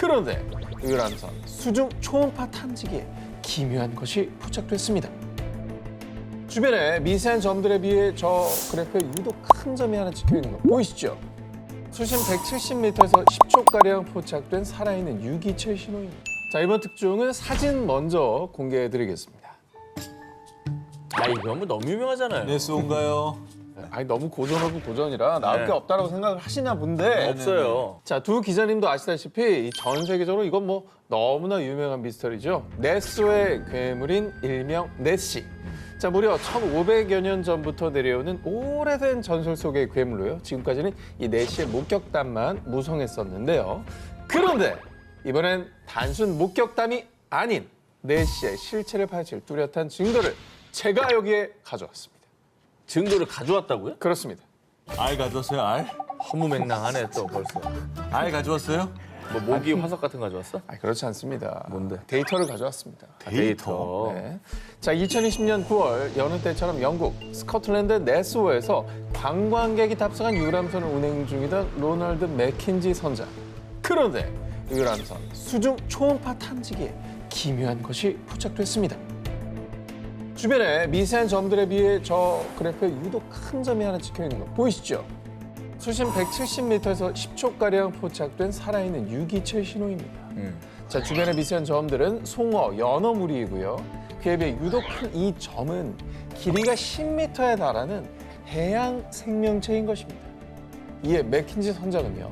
그런데 유람선 수중 초음파 탐지기에 기묘한 것이 포착됐습니다. 주변에 미세한 점들에 비해 저 그래프에 유독 큰 점이 하나 찍혀있는 거 보이시죠? 수심 170m에서 10초가량 포착된 살아있는 유기체 신호입니다. 자, 이번 특종은 사진 먼저 공개해드리겠습니다. 아, 이거 뭐 너무 유명하잖아요. 네스온가요? 아니 너무 고전하고 고전이라 나올 게 없다라고 생각을 하시나 본데 없어요. 자, 두 기자님도 아시다시피 전 세계적으로 이건 뭐 너무나 유명한 미스터리죠. 네스오의 괴물인 일명 네시. 자, 무려 1500여 년 전부터 내려오는 오래된 전설 속의 괴물로요. 지금까지는 이 네시의 목격담만 무성했었는데요. 그런데 이번엔 단순 목격담이 아닌 네시의 실체를 파헤칠 뚜렷한 증거를 제가 여기에 가져왔습니다. 증거를 가져왔다고요? 그렇습니다. 알 가져왔어요, 알? 허무맹랑하네 또 벌써. 알 가져왔어요? 뭐 모기 화석 같은 거 가져왔어? 아, 그렇지 않습니다. 뭔데? 데이터를 가져왔습니다. 데이터. 네. 자, 2020년 9월 여느 때처럼 영국 스코틀랜드 네스호에서 관광객이 탑승한 유람선을 운행 중이던 로널드 맥킨지 선장. 그런데 유람선 수중 초음파 탐지기에 기묘한 것이 포착됐습니다. 주변에 미세한 점들에 비해 저 그래프에 유독 큰 점이 하나 찍혀있는 거 보이시죠? 수심 170m에서 10초가량 포착된 살아있는 유기체 신호입니다. 자, 주변의 미세한 점들은 송어, 연어 무리이고요. 그에 비해 유독 큰 이 점은 길이가 10m에 달하는 해양 생명체인 것입니다. 이에 맥킨지 선장은요.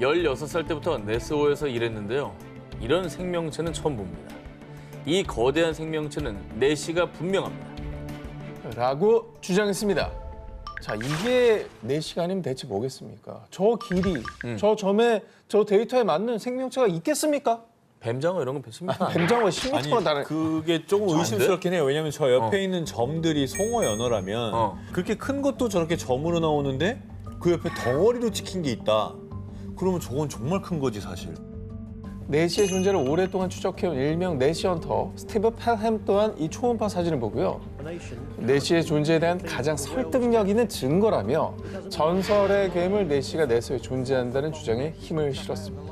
16살 때부터 네스호에서 일했는데요. 이런 생명체는 처음 봅니다. 이 거대한 생명체는 네시가 분명합니다. 라고 주장했습니다. 자, 이게 4시가 아니면 대체 뭐겠습니까? 저 길이, 저 점에, 저 데이터에 맞는 생명체가 있겠습니까? 뱀장어 이런 건 뱉습니까? 뱀장어 10m가 다른. 그게 조금 의심스럽긴 해요. 왜냐면 저 옆에 있는 점들이 송어 연어라면 그렇게 큰 것도 저렇게 점으로 나오는데 그 옆에 덩어리로 찍힌 게 있다. 그러면 저건 정말 큰 거지, 사실. 네시의 존재를 오랫동안 추적해온 일명 네시 헌터 스티브 펠햄 또한 이 초음파 사진을 보고요. 네시의 존재에 대한 가장 설득력 있는 증거라며 전설의 괴물 네시가 네스호에 존재한다는 주장에 힘을 실었습니다.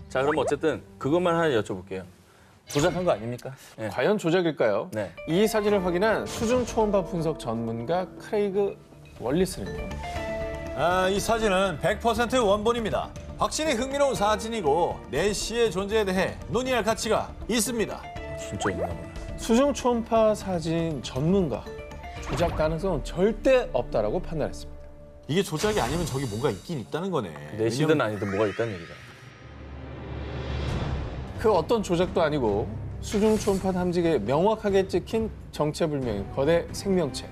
자, 그럼 어쨌든 그것만 하나 여쭤볼게요. 조작한 거 아닙니까? 네. 과연 조작일까요? 네. 이 사진을 확인한 수중 초음파 분석 전문가 크레이그 월리스는요. 이 사진은 100% 원본입니다. 확실히 흥미로운 사진이고 네시의 존재에 대해 논의할 가치가 있습니다. 진짜 있나 보네. 수중 초음파 사진 전문가 조작 가능성은 절대 없다라고 판단했습니다. 이게 조작이 아니면 저기 뭔가 있긴 있다는 거네. 네시든 아니든 뭐가 있다는 얘기다. 그 어떤 조작도 아니고 수중 초음파 탐지기에 명확하게 찍힌 정체불명의 거대 생명체.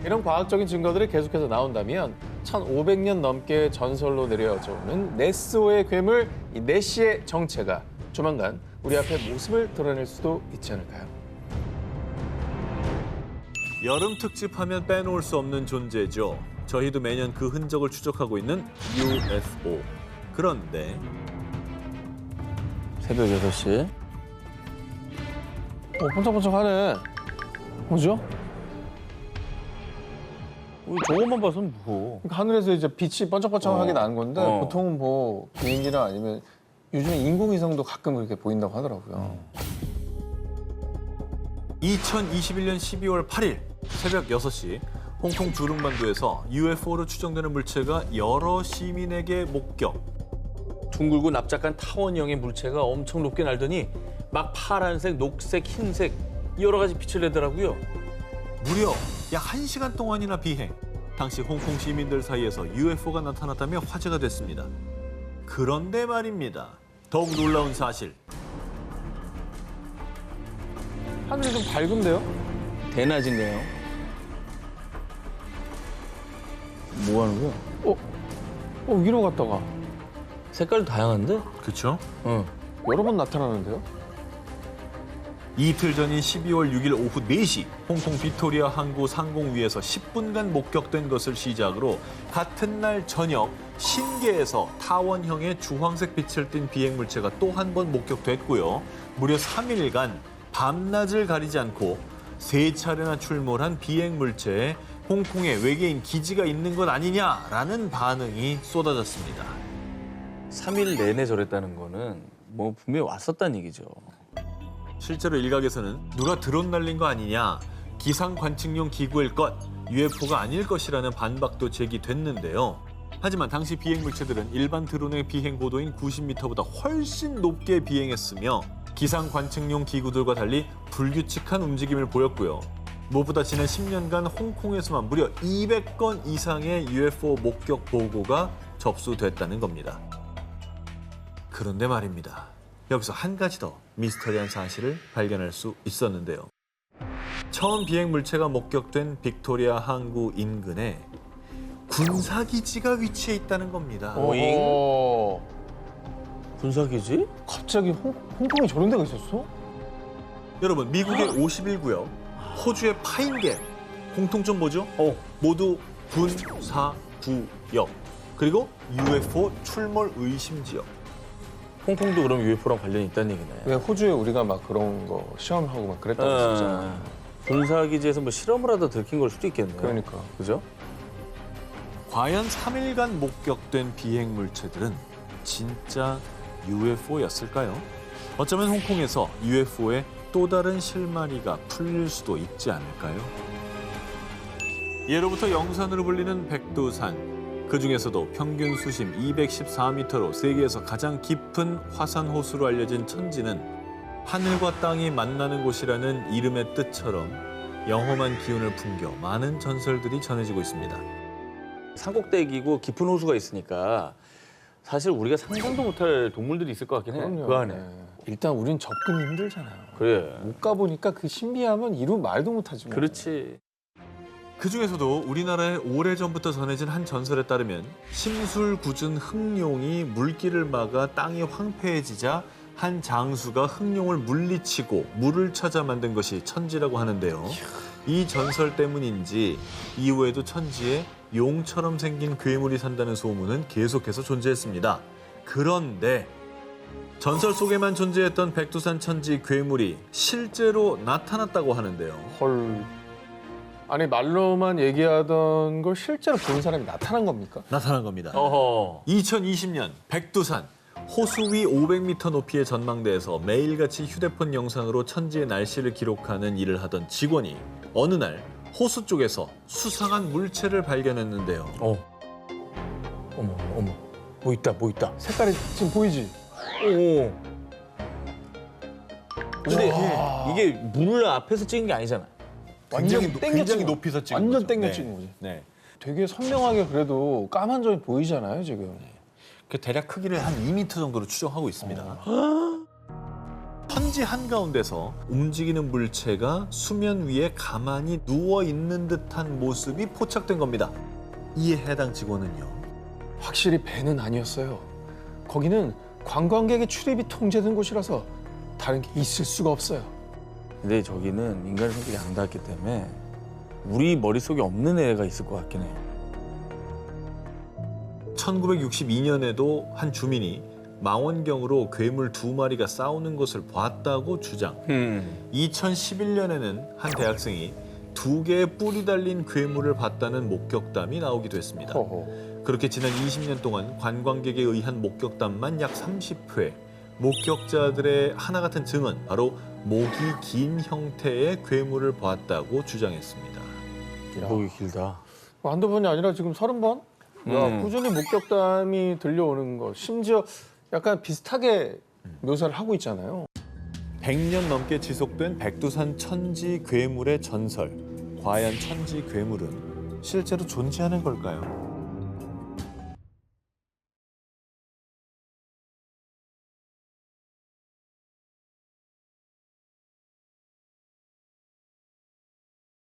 이런 과학적인 증거들이 계속해서 나온다면 1500년 넘게 전설로 내려져 오는 네스호의 괴물 이 네시의 정체가 조만간 우리 앞에 모습을 드러낼 수도 있지 않을까요? 여름 특집하면 빼놓을 수 없는 존재죠. 저희도 매년 그 흔적을 추적하고 있는 UFO. 그런데 새벽 6시. 번쩍번쩍하네. 뭐죠? 저것만 봐서는 뭐. 그러니까 하늘에서 이제 빛이 번쩍번쩍하게 나는 건데 어. 보통은 뭐 비행기나 아니면 요즘에 인공위성도 가끔 그렇게 보인다고 하더라고요. 2021년 12월 8일 새벽 6시 홍콩 주릉반도에서 UFO로 추정되는 물체가 여러 시민에게 목격. 둥글고 납작한 타원형의 물체가 엄청 높게 날더니 막 파란색, 녹색, 흰색 여러 가지 빛을 내더라고요. 무려 약 1시간 동안이나 비행. 당시 홍콩 시민들 사이에서 UFO가 나타났다며 화제가 됐습니다. 그런데 말입니다. 더욱 놀라운 사실. 하늘이 좀 밝은데요? 대낮인가요? 뭐 하는 거야? 위로 갔다가 색깔도 다양한데? 그렇죠? 응. 여러 번 나타나는데요? 이틀 전인 12월 6일 오후 4시 홍콩 비토리아 항구 상공위에서 10분간 목격된 것을 시작으로 같은 날 저녁 신계에서 타원형의 주황색 빛을 띤 비행물체가 또 한 번 목격됐고요. 무려 3일간 밤낮을 가리지 않고 3차례나 출몰한 비행물체에 홍콩에 외계인 기지가 있는 것 아니냐라는 반응이 쏟아졌습니다. 3일 내내 저랬다는 거는 뭐 분명히 왔었다는 얘기죠. 실제로 일각에서는 누가 드론 날린 거 아니냐, 기상 관측용 기구일 것, UFO가 아닐 것이라는 반박도 제기됐는데요. 하지만 당시 비행 물체들은 일반 드론의 비행 고도인 90m보다 훨씬 높게 비행했으며 기상 관측용 기구들과 달리 불규칙한 움직임을 보였고요. 무엇보다 지난 10년간 홍콩에서만 무려 200건 이상의 UFO 목격 보고가 접수됐다는 겁니다. 그런데 말입니다. 여기서 한 가지 더 미스터리한 사실을 발견할 수 있었는데요. 처음 비행 물체가 목격된 빅토리아 항구 인근에 군사기지가 위치해 있다는 겁니다. 오잉? 어, 군사기지? 갑자기 홍콩에 저런 데가 있었어? 여러분, 미국의 51구역, 호주의 파인게, 공통점 뭐죠? 모두 군사구역, 그리고 UFO 출몰 의심 지역. 홍콩도 그럼 UFO랑 관련이 있다는 얘기네. 왜 호주에 우리가 막 그런 거 시험하고 막 그랬다고 했었잖아. 군사기지에서 뭐 실험을 하다 들킨 걸 수도 있겠네요. 그러니까. 그죠? 과연 3일간 목격된 비행 물체들은 진짜 UFO였을까요? 어쩌면 홍콩에서 UFO의 또 다른 실마리가 풀릴 수도 있지 않을까요? 예로부터 영산으로 불리는 백두산. 그중에서도 평균 수심 214m로 세계에서 가장 깊은 화산 호수로 알려진 천지는 하늘과 땅이 만나는 곳이라는 이름의 뜻처럼 영험한 기운을 풍겨 많은 전설들이 전해지고 있습니다. 산꼭대기고 깊은 호수가 있으니까 사실 우리가 상상도 못할 동물들이 있을 것 같긴 해. 그 안에. 네. 일단 우린 접근이 힘들잖아요. 그래. 못 가보니까 그 신비함은 이루 말도 못하지 뭐. 그렇지. 그중에서도 우리나라에 오래전부터 전해진 한 전설에 따르면 심술궂은 흑룡이 물길을 막아 땅이 황폐해지자 한 장수가 흑룡을 물리치고 물을 찾아 만든 것이 천지라고 하는데요. 이 전설 때문인지 이후에도 천지에 용처럼 생긴 괴물이 산다는 소문은 계속해서 존재했습니다. 그런데 전설 속에만 존재했던 백두산 천지 괴물이 실제로 나타났다고 하는데요. 헐. 아니 말로만 얘기하던 걸 실제로 본 사람이 나타난 겁니까? 나타난 겁니다. 어허. 2020년 백두산 호수 위 500m 높이의 전망대에서 매일같이 휴대폰 영상으로 천지의 날씨를 기록하는 일을 하던 직원이 어느 날 호수 쪽에서 수상한 물체를 발견했는데요. 어머. 뭐 있다. 색깔이 지금 보이지? 오. 근데 이게 물 앞에서 찍은 게 아니잖아. 완전 굉장히 높이서 찍은 완전 거죠. 땡겨 네. 찍은 거지. 네. 되게 선명하게 그래도 까만 점이 보이잖아요 지금. 그 대략 크기를 한 2m 정도로 추정하고 있습니다. 천지 한가운데서 움직이는 물체가 수면 위에 가만히 누워 있는 듯한 모습이 포착된 겁니다. 이에 해당 직원은요. 확실히 배는 아니었어요. 거기는 관광객의 출입이 통제된 곳이라서 다른 게 있을 수가 없어요. 근데 저기는 인간의 성격이 안 닿았기 때문에 우리 머릿속에 없는 애가 있을 것 같긴 해요. 1962년에도 한 주민이 망원경으로 괴물 2마리가 싸우는 것을 봤다고 주장. 2011년에는 한 대학생이 2개의 뿔이 달린 괴물을 봤다는 목격담이 나오기도 했습니다. 허허. 그렇게 지난 20년 동안 관광객에 의한 목격담만 약 30회. 목격자들의 하나 같은 증언, 바로 목이 긴 형태의 괴물을 보았다고 주장했습니다. 목이 길다. 한두 번이 아니라 지금 30번? 야, 꾸준히 목격담이 들려오는 거. 심지어 약간 비슷하게 묘사를 하고 있잖아요. 100년 넘게 지속된 백두산 천지 괴물의 전설. 과연 천지 괴물은 실제로 존재하는 걸까요?